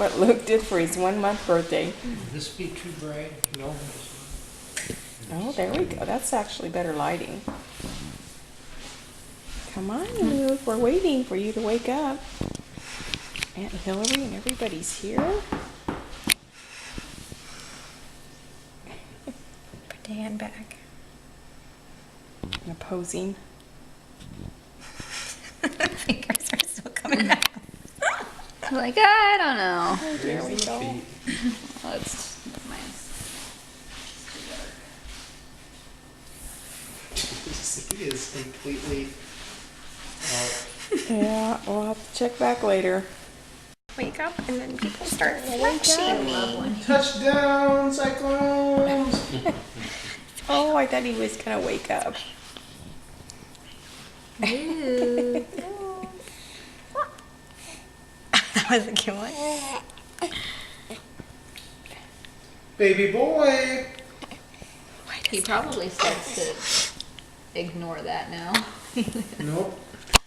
what Luke did for his 1-month birthday. This be too bright? No. Oh, there we go. That's actually better lighting. Come on, Luke. We're waiting for you to wake up. Aunt Hillary and everybody's here. Put Dan back. And posing. Fingers are still coming out. Like, I don't know. Oh, there we go. Let's nice. He is completely out. Yeah, we'll have to check back later. Wake up and then people start watching me. Touchdown, Cyclones! Oh, I thought he was gonna wake up. Ooh. That was a good one. Baby boy! He probably starts to ignore that now. Nope.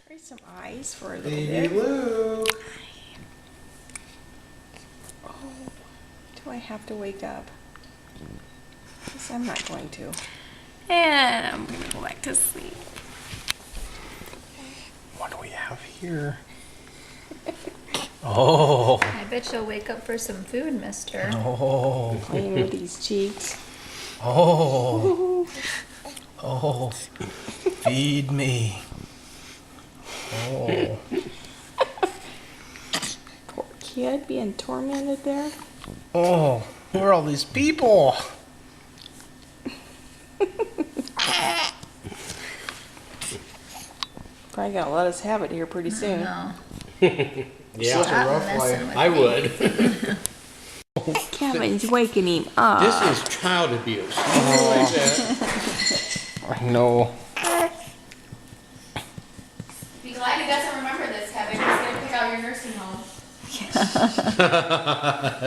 There's some eyes for a little Baby bit. Luke! Oh, do I have to wake up? Guess I'm not going to. And I'm gonna go back to sleep. What do we have here? Oh! I bet you'll wake up for some food, mister. Oh! Playing with these cheeks. Oh! Oh! Feed me! Oh! Poor kid being tormented there. Oh! Who are all these people? Probably gonna let us have it here pretty soon. No. Yeah, Stop messing with I me. would. Kevin's waking him up. This is child abuse. I know. Be glad he doesn't remember this, Kevin. He's gonna pick out your nursing home.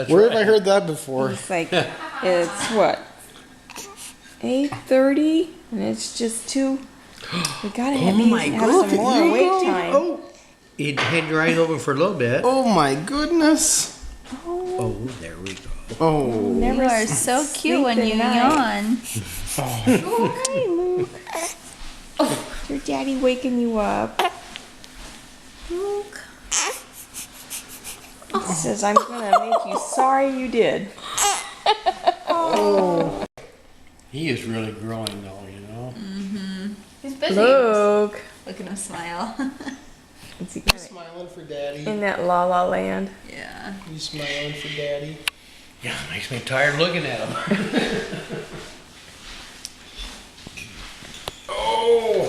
Where have I heard that before? It's like, it's what? 8:30 and it's just 2. We gotta have, have some more awake time. Oh! You'd had your eyes open for a little bit. Oh my goodness! Oh, there we go. Oh! Never You are so cute when sleep you at night. yawn. Oh, hi, Luke. Is your daddy waking you up? Luke. He says, I'm gonna make you sorry you did. He is really growing though, you know. He's busy. Luke. Look at him smile. Is he kinda Smiling for daddy. in that la la land? Yeah. You smiling for daddy? Yeah, it makes me tired looking at him. Oh!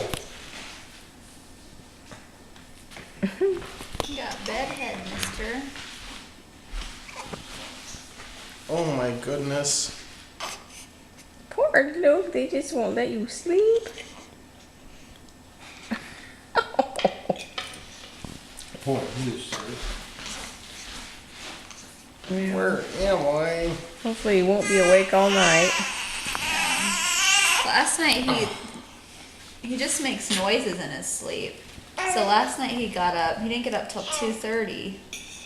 You got bedhead, mister. Oh my goodness. Poor Luke, they just won't let you sleep. Poor you, sir. Where am I? Hopefully he won't be awake all night. Last night he just makes noises in his sleep. So last night he got up. He didn't get up till 2:30,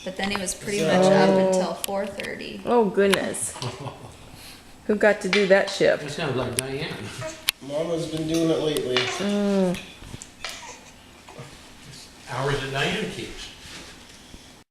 but then he was pretty much up until 4:30. Oh goodness. Who got to do that shift? That sounds like Diane. Mama's been doing it lately. Hours that Diane keeps.